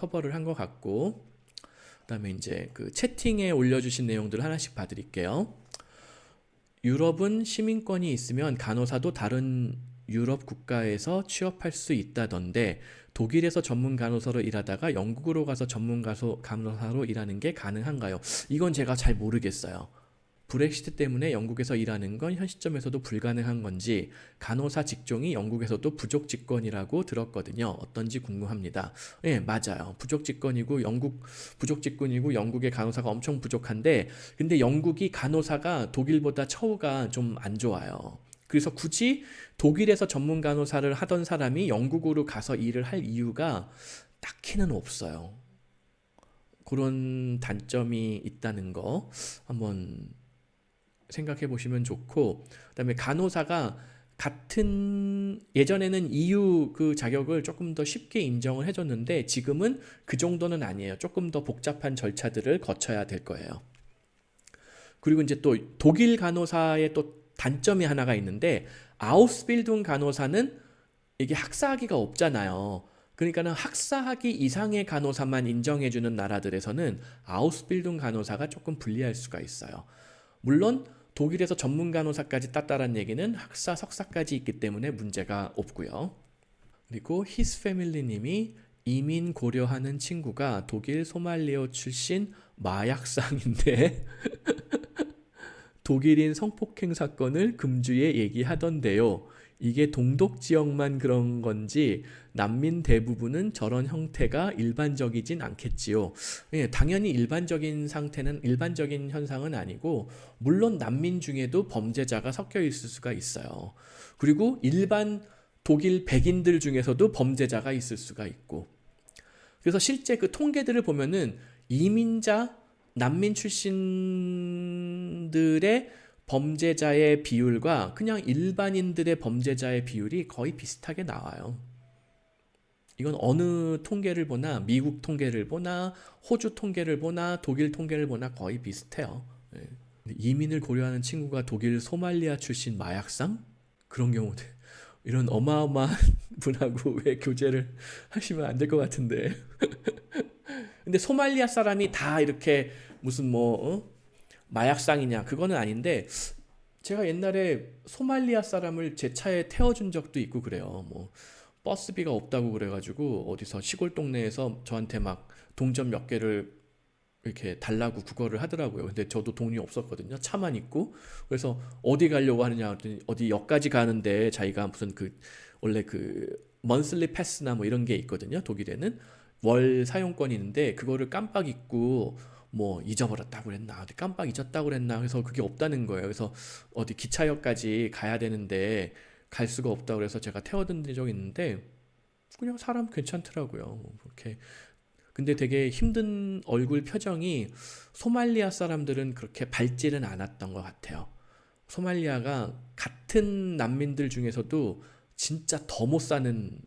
커버를 한 것 같고, 그다음에 이제 그 채팅에 올려주신 내용들 하나씩 봐드릴게요. 유럽은 시민권이 있으면 간호사도 다른 유럽 국가에서 취업할 수 있다던데 독일에서 전문 간호사로 일하다가 영국으로 가서 전문 간호사로 일하는 게 가능한가요? 이건 제가 잘 모르겠어요. 브렉시트 때문에 영국에서 일하는 건 현 시점에서도 불가능한 건지, 간호사 직종이 영국에서도 부족 직권이라고 들었거든요. 어떤지 궁금합니다. 예, 맞아요. 부족 직권이고 부족 직군이고 영국의 간호사가 엄청 부족한데, 근데 영국이 간호사가 독일보다 처우가 좀 안 좋아요. 그래서 굳이 독일에서 전문 간호사를 하던 사람이 영국으로 가서 일을 할 이유가 딱히는 없어요. 그런 단점이 있다는 거 한번 생각해 보시면 좋고, 그다음에 간호사가 예전에는 EU 그 자격을 조금 더 쉽게 인정을 해줬는데 지금은 그 정도는 아니에요. 조금 더 복잡한 절차들을 거쳐야 될 거예요. 그리고 이제 또 독일 간호사의 또 단점이 하나가 있는데, 아우스빌딩 간호사는 이게 학사학위가 없잖아요. 그러니까는 학사학위 이상의 간호사만 인정해주는 나라들에서는 아우스빌딩 간호사가 조금 불리할 수가 있어요. 물론 독일에서 전문 간호사까지 땄다는 얘기는 학사, 석사까지 있기 때문에 문제가 없고요. 그리고 his family 님이 이민 고려하는 친구가 독일 소말리아 출신 마약상인데 독일인 성폭행 사건을 금주에 얘기하던데요. 이게 동독 지역만 그런 건지 난민 대부분은 저런 형태가 일반적이진 않겠지요. 예, 당연히 일반적인 현상은 아니고, 물론 난민 중에도 범죄자가 섞여 있을 수가 있어요. 그리고 일반 독일 백인들 중에서도 범죄자가 있을 수가 있고. 그래서 실제 그 통계들을 보면은 난민 출신들의 범죄자의 비율과 그냥 일반인들의 범죄자의 비율이 거의 비슷하게 나와요. 이건 어느 통계를 보나, 미국 통계를 보나, 호주 통계를 보나, 독일 통계를 보나 거의 비슷해요. 예. 이민을 고려하는 친구가 독일 소말리아 출신 마약상? 그런 경우도, 이런 어마어마한 분하고 왜 교제를 하시면 안 될 것 같은데. 근데 소말리아 사람이 다 이렇게 무슨 마약상이냐, 그거는 아닌데, 제가 옛날에 소말리아 사람을 제 차에 태워준 적도 있고 그래요. 버스비가 없다고 그래가지고 어디서 시골 동네에서 저한테 막 동전 몇 개를 이렇게 달라고 구걸을 하더라고요. 근데 저도 돈이 없었거든요. 차만 있고. 그래서 어디 가려고 하느냐 그랬더니 어디 역까지 가는데, 자기가 무슨 원래 먼슬리 패스나 이런 게 있거든요. 독일에는 월 사용권이 있는데 그거를 깜빡 잊고 잊어버렸다고 그랬나, 어디 깜빡 잊었다고 그랬나, 그래서 그게 없다는 거예요. 그래서 어디 기차역까지 가야 되는데 갈 수가 없다고 그래서 제가 태워든 적이 있는데, 그냥 사람 괜찮더라고요. 그렇게. 근데 되게 힘든 얼굴 표정이, 소말리아 사람들은 그렇게 밝지는 않았던 것 같아요. 소말리아가 같은 난민들 중에서도 진짜 더 못 사는,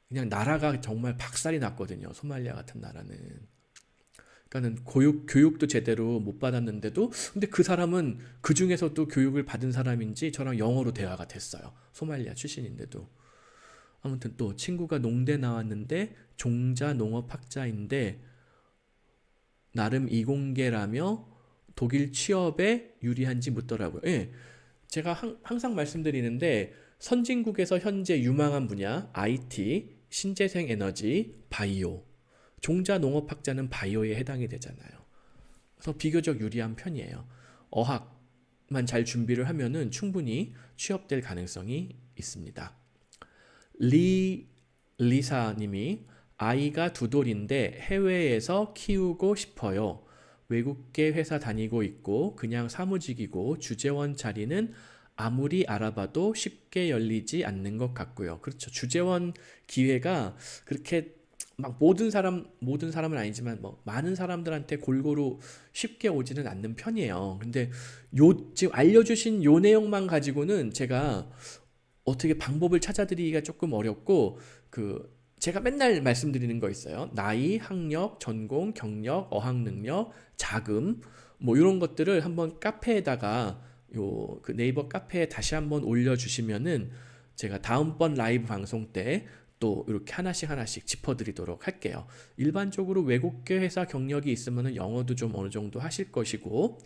그냥 나라가 정말 박살이 났거든요. 소말리아 같은 나라는. 그러니까는 교육도 제대로 못 받았는데도, 근데 그 사람은 그 중에서도 교육을 받은 사람인지 저랑 영어로 대화가 됐어요. 소말리아 출신인데도. 아무튼 또 친구가 농대 나왔는데 종자 농업학자인데 나름 이공계라며 독일 취업에 유리한지 묻더라고요. 예, 제가 항상 말씀드리는데, 선진국에서 현재 유망한 분야 IT, 신재생 에너지, 바이오, 종자 농업학자는 바이오에 해당이 되잖아요. 그래서 비교적 유리한 편이에요. 어학만 잘 준비를 하면은 충분히 취업될 가능성이 있습니다. 리사님이 아이가 두 돌인데 해외에서 키우고 싶어요. 외국계 회사 다니고 있고 그냥 사무직이고 주재원 자리는 아무리 알아봐도 쉽게 열리지 않는 것 같고요. 그렇죠. 주재원 기회가 그렇게 막 모든 사람은 아니지만 많은 사람들한테 골고루 쉽게 오지는 않는 편이에요. 근데 지금 알려주신 요 내용만 가지고는 제가 어떻게 방법을 찾아드리기가 조금 어렵고, 제가 맨날 말씀드리는 거 있어요. 나이, 학력, 전공, 경력, 어학 능력, 자금, 이런 것들을 한번 카페에다가 네이버 카페에 다시 한번 올려주시면은 제가 다음번 라이브 방송 때 또 이렇게 하나씩 하나씩 짚어드리도록 할게요. 일반적으로 외국계 회사 경력이 있으면 영어도 좀 어느 정도 하실 것이고,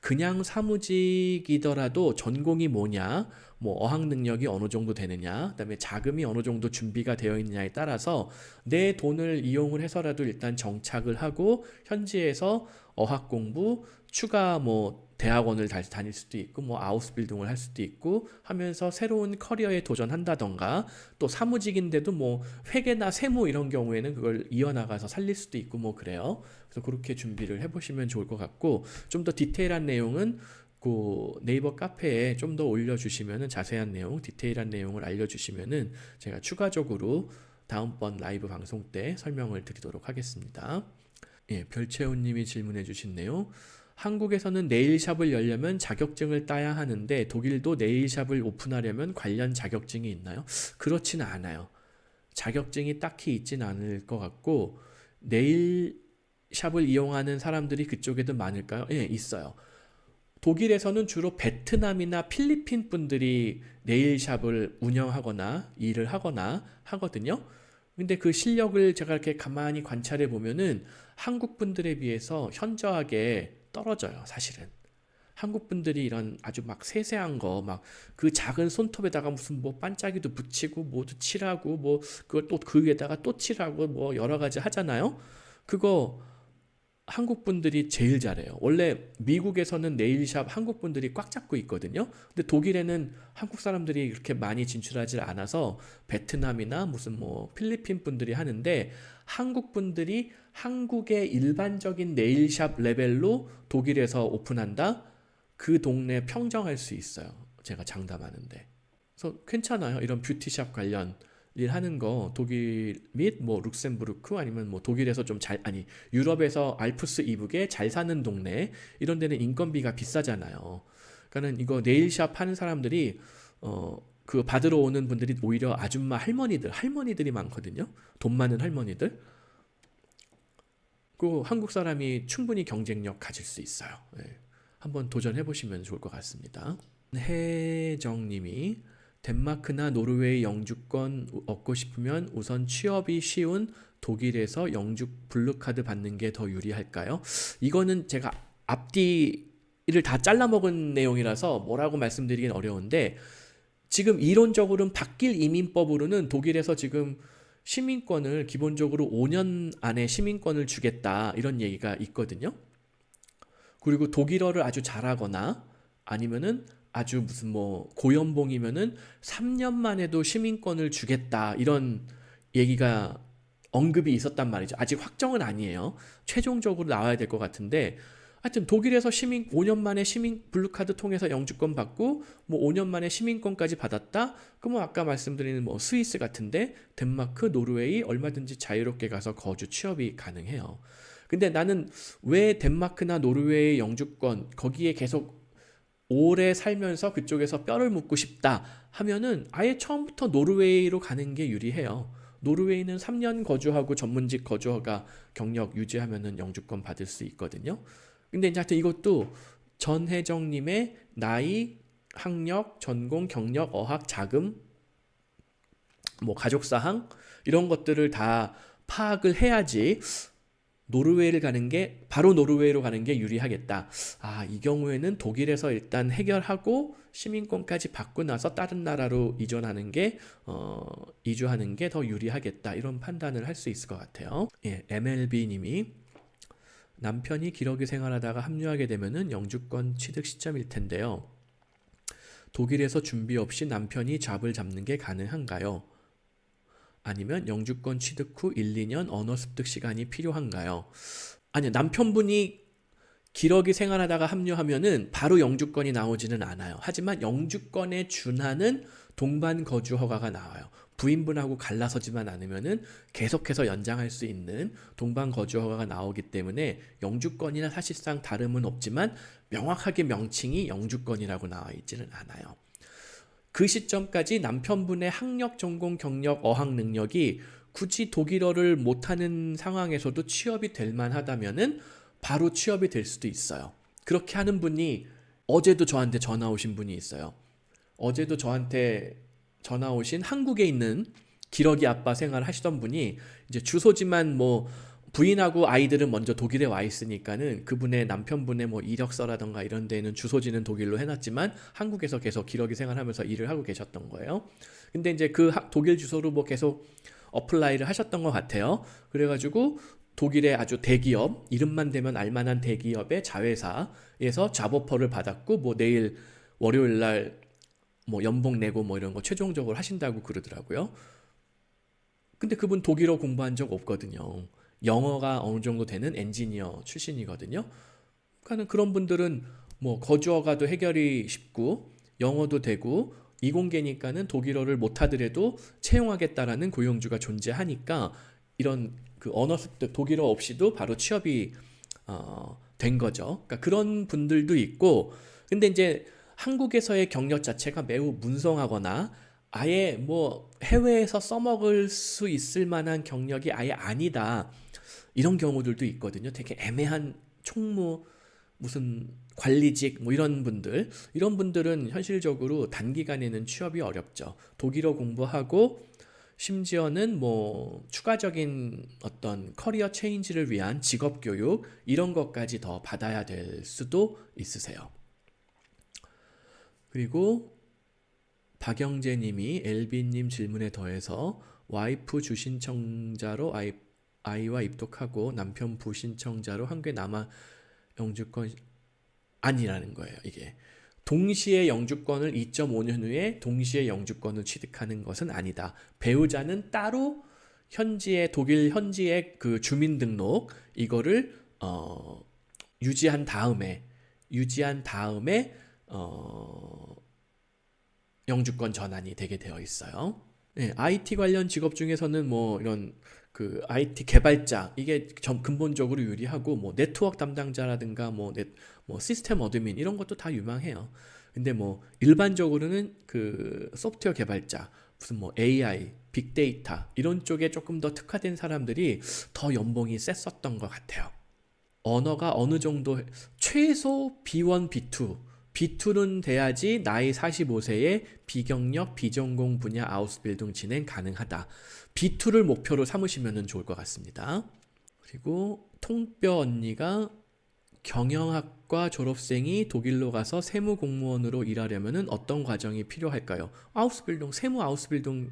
그냥 사무직이더라도 전공이 뭐냐, 뭐 어학 능력이 어느 정도 되느냐, 그다음에 자금이 어느 정도 준비가 되어 있느냐에 따라서 내 돈을 이용을 해서라도 일단 정착을 하고 현지에서 어학 공부, 추가 뭐 대학원을 다닐 수도 있고 뭐 아우스빌딩을 할 수도 있고 하면서 새로운 커리어에 도전한다던가, 또 사무직인데도 뭐 회계나 세무 이런 경우에는 그걸 이어나가서 살릴 수도 있고 뭐 그래요. 그래서 그렇게 준비를 해보시면 좋을 것 같고, 좀 더 디테일한 내용은 그 네이버 카페에 좀 더 올려주시면은, 자세한 내용, 디테일한 내용을 알려주시면은 제가 추가적으로 다음번 라이브 방송 때 설명을 드리도록 하겠습니다. 예, 별채훈님이 질문해 주신 내용. 한국에서는 네일샵을 열려면 자격증을 따야 하는데 독일도 네일샵을 오픈하려면 관련 자격증이 있나요? 그렇지는 않아요. 자격증이 딱히 있진 않을 것 같고, 네일샵을 이용하는 사람들이 그쪽에도 많을까요? 예, 있어요. 독일에서는 주로 베트남이나 필리핀 분들이 네일샵을 운영하거나 일을 하거나 하거든요. 근데 그 실력을 제가 이렇게 가만히 관찰해 보면은 한국 분들에 비해서 현저하게 떨어져요, 사실은. 한국 분들이 이런 아주 막 세세한 거, 막 그 작은 손톱에다가 무슨 뭐 반짝이도 붙이고, 뭐도 칠하고, 뭐 그걸 또 그 위에다가 또 칠하고, 뭐 여러 가지 하잖아요. 그거 한국 분들이 제일 잘해요. 원래 미국에서는 네일샵 한국 분들이 꽉 잡고 있거든요. 근데 독일에는 한국 사람들이 그렇게 많이 진출하지 않아서 베트남이나 무슨 뭐 필리핀 분들이 하는데, 한국 분들이 한국의 일반적인 네일샵 레벨로 독일에서 오픈한다? 그 동네 평정할 수 있어요. 제가 장담하는데. 그래서 괜찮아요. 이런 뷰티샵 관련 일 하는 거 독일 및 뭐 룩셈부르크 아니면 뭐 독일에서 좀 잘, 아니 유럽에서 알프스 이북에 잘 사는 동네, 이런 데는 인건비가 비싸잖아요. 그러니까는 이거 네일샵 하는 사람들이 그 받으러 오는 분들이 오히려 아줌마 할머니들이 많거든요. 돈 많은 할머니들. 그 한국 사람이 충분히 경쟁력 가질 수 있어요. 예. 한번 도전해 보시면 좋을 것 같습니다. 혜정님이 덴마크나 노르웨이 영주권 얻고 싶으면 우선 취업이 쉬운 독일에서 영주 블루카드 받는 게 더 유리할까요? 이거는 제가 앞뒤를 다 잘라먹은 내용이라서 뭐라고 말씀드리긴 어려운데, 지금 이론적으로는 바뀔 이민법으로는 독일에서 지금 시민권을 기본적으로 5년 안에 시민권을 주겠다, 이런 얘기가 있거든요. 그리고 독일어를 아주 잘하거나 아니면은 아주 무슨 뭐 고연봉이면은 3년만 해도 시민권을 주겠다, 이런 얘기가 언급이 있었단 말이죠. 아직 확정은 아니에요. 최종적으로 나와야 될 것 같은데, 하여튼 독일에서 5년 만에 시민 블루카드 통해서 영주권 받고 뭐 5년 만에 시민권까지 받았다? 그러면 아까 말씀드린 뭐 스위스 같은데 덴마크, 노르웨이 얼마든지 자유롭게 가서 거주 취업이 가능해요. 근데 나는 왜 덴마크나 노르웨이 영주권 거기에 계속 오래 살면서 그쪽에서 뼈를 묻고 싶다 하면은 아예 처음부터 노르웨이로 가는 게 유리해요. 노르웨이는 3년 거주하고 전문직 거주가 경력 유지하면은 영주권 받을 수 있거든요. 근데 이제 하여튼 이것도 전혜정님의 나이, 학력, 전공, 경력, 어학, 자금, 뭐 가족사항 이런 것들을 다 파악을 해야지 노르웨이를 가는 게, 바로 노르웨이로 가는 게 유리하겠다. 아, 이 경우에는 독일에서 일단 해결하고 시민권까지 받고 나서 다른 나라로 이주하는 게 더 유리하겠다. 이런 판단을 할 수 있을 것 같아요. 예, MLB님이 남편이 기러기 생활하다가 합류하게 되면은 영주권 취득 시점일 텐데요. 독일에서 준비 없이 남편이 잡을 잡는 게 가능한가요? 아니면 영주권 취득 후 1, 2년 언어 습득 시간이 필요한가요? 아니요, 남편분이 기러기 생활하다가 합류하면은 바로 영주권이 나오지는 않아요. 하지만 영주권에 준하는 동반 거주 허가가 나와요. 부인분하고 갈라서지만 않으면은 계속해서 연장할 수 있는 동반 거주 허가가 나오기 때문에 영주권이나 사실상 다름은 없지만 명확하게 명칭이 영주권이라고 나와 있지는 않아요. 그 시점까지 남편분의 학력, 전공, 경력, 어학 능력이 굳이 독일어를 못하는 상황에서도 취업이 될 만하다면은 바로 취업이 될 수도 있어요. 그렇게 하는 분이 어제도 저한테 전화 오신 분이 있어요. 어제도 저한테 전화 오신 한국에 있는 기러기 아빠 생활을 하시던 분이 이제 주소지만 뭐 부인하고 아이들은 먼저 독일에 와 있으니까는 그분의 남편분의 뭐 이력서라던가 이런 데는 주소지는 독일로 해놨지만 한국에서 계속 기러기 생활하면서 일을 하고 계셨던 거예요. 근데 이제 그 독일 주소로 뭐 계속 어플라이를 하셨던 것 같아요. 그래가지고 독일의 아주 대기업, 이름만 대면 알만한 대기업의 자회사에서 잡오퍼를 받았고 뭐 내일 월요일 날 뭐 연봉 내고 뭐 이런 거 최종적으로 하신다고 그러더라고요. 근데 그분 독일어 공부한 적 없거든요. 영어가 어느 정도 되는 엔지니어 출신이거든요. 그러니까 그런 분들은 뭐 거주어가도 해결이 쉽고 영어도 되고 이공계니까는 독일어를 못하더라도 채용하겠다라는 고용주가 존재하니까 이런 그 언어 습득 독일어 없이도 바로 취업이 된 거죠. 그러니까 그런 분들도 있고, 근데 이제 한국에서의 경력 자체가 매우 문성하거나 아예 뭐 해외에서 써먹을 수 있을 만한 경력이 아예 아니다. 이런 경우들도 있거든요. 되게 애매한 총무, 무슨 관리직, 뭐 이런 분들은 현실적으로 단기간에는 취업이 어렵죠. 독일어 공부하고 심지어는 뭐 추가적인 어떤 커리어 체인지를 위한 직업 교육, 이런 것까지 더 받아야 될 수도 있으세요. 그리고 박영재님이 엘비님 질문에 더해서 와이프 주신청자로 아이와 입독하고 남편 부신청자로 한국에 남아 영주권 아니라는 거예요. 이게 동시에 영주권을 2.5년 후에 동시에 영주권을 취득하는 것은 아니다. 배우자는 따로 현지의 독일 현지의 그 주민등록 이거를 유지한 다음에 영주권 전환이 되게 되어 있어요. 네, IT 관련 직업 중에서는 뭐 이런 그 IT 개발자 이게 근본적으로 유리하고 뭐 네트워크 담당자라든가 뭐 시스템 어드민 이런 것도 다 유망해요. 근데 뭐 일반적으로는 그 소프트웨어 개발자 무슨 뭐 AI, 빅데이터 이런 쪽에 조금 더 특화된 사람들이 더 연봉이 셌었던 것 같아요. 언어가 어느 정도 최소 B1, B2 B2는 돼야지 나이 45세에 비경력, 비전공 분야 아우스빌딩 진행 가능하다. B2를 목표로 삼으시면 좋을 것 같습니다. 그리고 통뼈 언니가 경영학과 졸업생이 독일로 가서 세무 공무원으로 일하려면 어떤 과정이 필요할까요? 세무 아우스빌딩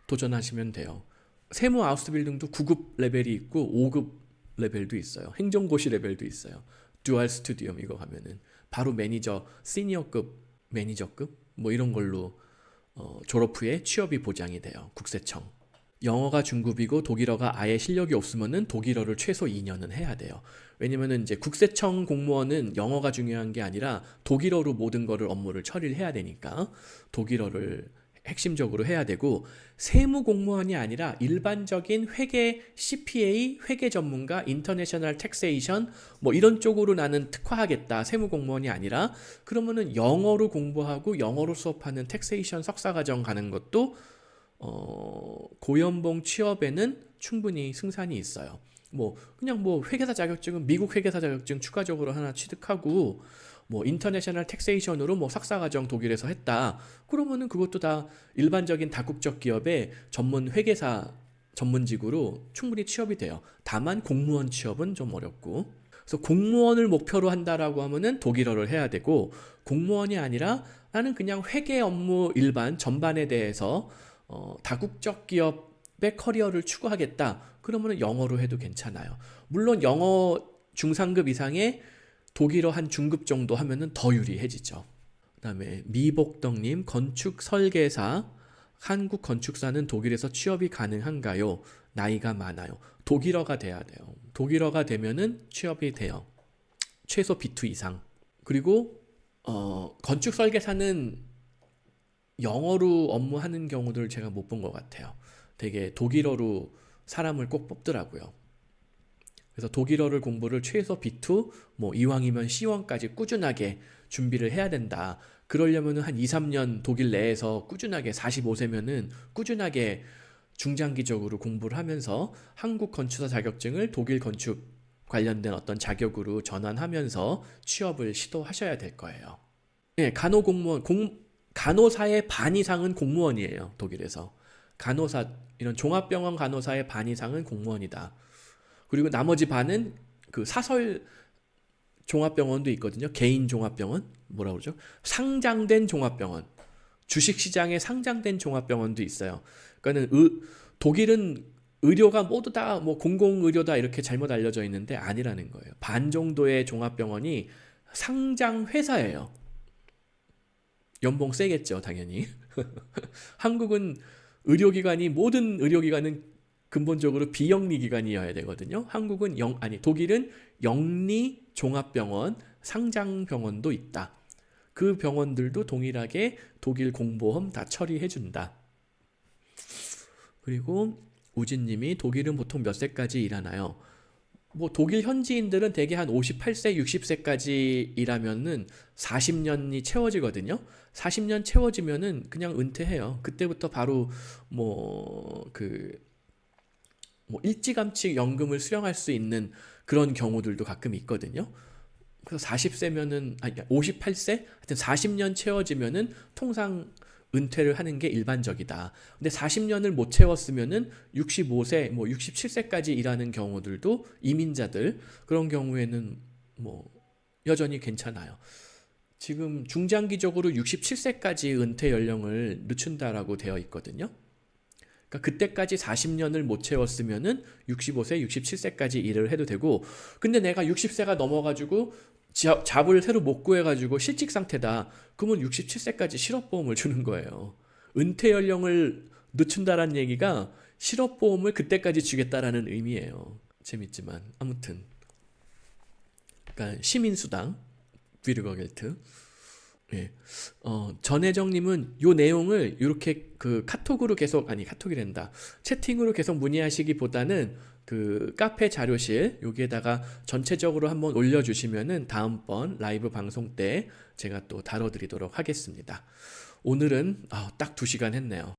도전하시면 돼요. 세무 아우스빌딩도 9급 레벨이 있고 5급 레벨도 있어요. 행정고시 레벨도 있어요. 듀얼 스튜디움 이거 가면은 바로 매니저, 시니어급, 매니저급 뭐 이런 걸로 졸업 후에 취업이 보장이 돼요. 국세청. 영어가 중급이고 독일어가 아예 실력이 없으면은 독일어를 최소 2년은 해야 돼요. 왜냐면은 이제 국세청 공무원은 영어가 중요한 게 아니라 독일어로 모든 거를 업무를 처리를 해야 되니까 독일어를 핵심적으로 해야 되고, 세무 공무원이 아니라 일반적인 회계 CPA, 회계 전문가, 인터내셔널 텍세이션 뭐 이런 쪽으로 나는 특화하겠다. 세무 공무원이 아니라 그러면은 영어로 공부하고 영어로 수업하는 텍세이션 석사과정 가는 것도 고연봉 취업에는 충분히 승산이 있어요. 뭐 그냥 뭐 회계사 자격증은 미국 회계사 자격증 추가적으로 하나 취득하고 뭐 인터내셔널 텍세이션으로 뭐 석사과정 독일에서 했다. 그러면은 그것도 다 일반적인 다국적 기업의 전문 회계사 전문직으로 충분히 취업이 돼요. 다만 공무원 취업은 좀 어렵고. 그래서 공무원을 목표로 한다라고 하면은 독일어를 해야 되고, 공무원이 아니라 나는 그냥 회계 업무 일반 전반에 대해서 다국적 기업의 커리어를 추구하겠다. 그러면은 영어로 해도 괜찮아요. 물론 영어 중상급 이상의 독일어 한 중급 정도 하면은 더 유리해지죠. 그다음에 미복덕님, 건축 설계사, 한국 건축사는 독일에서 취업이 가능한가요? 나이가 많아요. 독일어가 돼야 돼요. 독일어가 되면은 취업이 돼요. 최소 B2 이상. 그리고 건축 설계사는 영어로 업무하는 경우들 제가 못 본 것 같아요. 되게 독일어로 사람을 꼭 뽑더라고요. 그래서 독일어를 공부를 최소 B2, 뭐 이왕이면 C1까지 꾸준하게 준비를 해야 된다. 그러려면 한 2, 3년 독일 내에서 꾸준하게 45세면은 꾸준하게 중장기적으로 공부를 하면서 한국 건축사 자격증을 독일 건축 관련된 어떤 자격으로 전환하면서 취업을 시도하셔야 될 거예요. 네, 간호사의 반 이상은 공무원이에요, 독일에서. 간호사, 이런 종합병원 간호사의 반 이상은 공무원이다. 그리고 나머지 반은 그 사설 종합병원도 있거든요. 개인 종합병원, 뭐라 그러죠? 상장된 종합병원, 주식시장에 상장된 종합병원도 있어요. 그러니까는 독일은 의료가 모두 다 뭐 공공의료다 이렇게 잘못 알려져 있는데 아니라는 거예요. 반 정도의 종합병원이 상장 회사예요. 연봉 세겠죠, 당연히. 한국은 의료기관이, 모든 의료기관은 근본적으로 비영리 기관이어야 되거든요. 독일은 영리 종합병원, 상장병원도 있다. 그 병원들도 동일하게 독일 공보험 다 처리해준다. 그리고 우진님이 독일은 보통 몇 세까지 일하나요? 뭐 독일 현지인들은 대개 한 58세, 60세까지 일하면은 40년이 채워지거든요. 40년 채워지면은 그냥 은퇴해요. 그때부터 바로 일찌감치 연금을 수령할 수 있는 그런 경우들도 가끔 있거든요. 그래서 40세면은, 아니, 58세? 하여튼 40년 채워지면은 통상 은퇴를 하는 게 일반적이다. 근데 40년을 못 채웠으면은 65세, 67세까지 일하는 경우들도, 이민자들, 그런 경우에는 여전히 괜찮아요. 지금 중장기적으로 67세까지 은퇴 연령을 늦춘다라고 되어 있거든요. 그러니까 그때까지 40년을 못 채웠으면은 65세, 67세까지 일을 해도 되고, 근데 내가 60세가 넘어가지고 잡을 새로 못 구해가지고 실직 상태다. 그러면 67세까지 실업보험을 주는 거예요. 은퇴 연령을 늦춘다라는 얘기가 실업보험을 그때까지 주겠다라는 의미예요. 재밌지만 아무튼, 그러니까 시민수당, 비르거겔트. 예. 전혜정님은 요 내용을 이렇게 그 카톡으로 계속, 아니 카톡이란다, 채팅으로 계속 문의하시기보다는 그 카페 자료실 여기에다가 전체적으로 한번 올려주시면은 다음번 라이브 방송 때 제가 또 다뤄드리도록 하겠습니다. 오늘은 딱 2시간 했네요.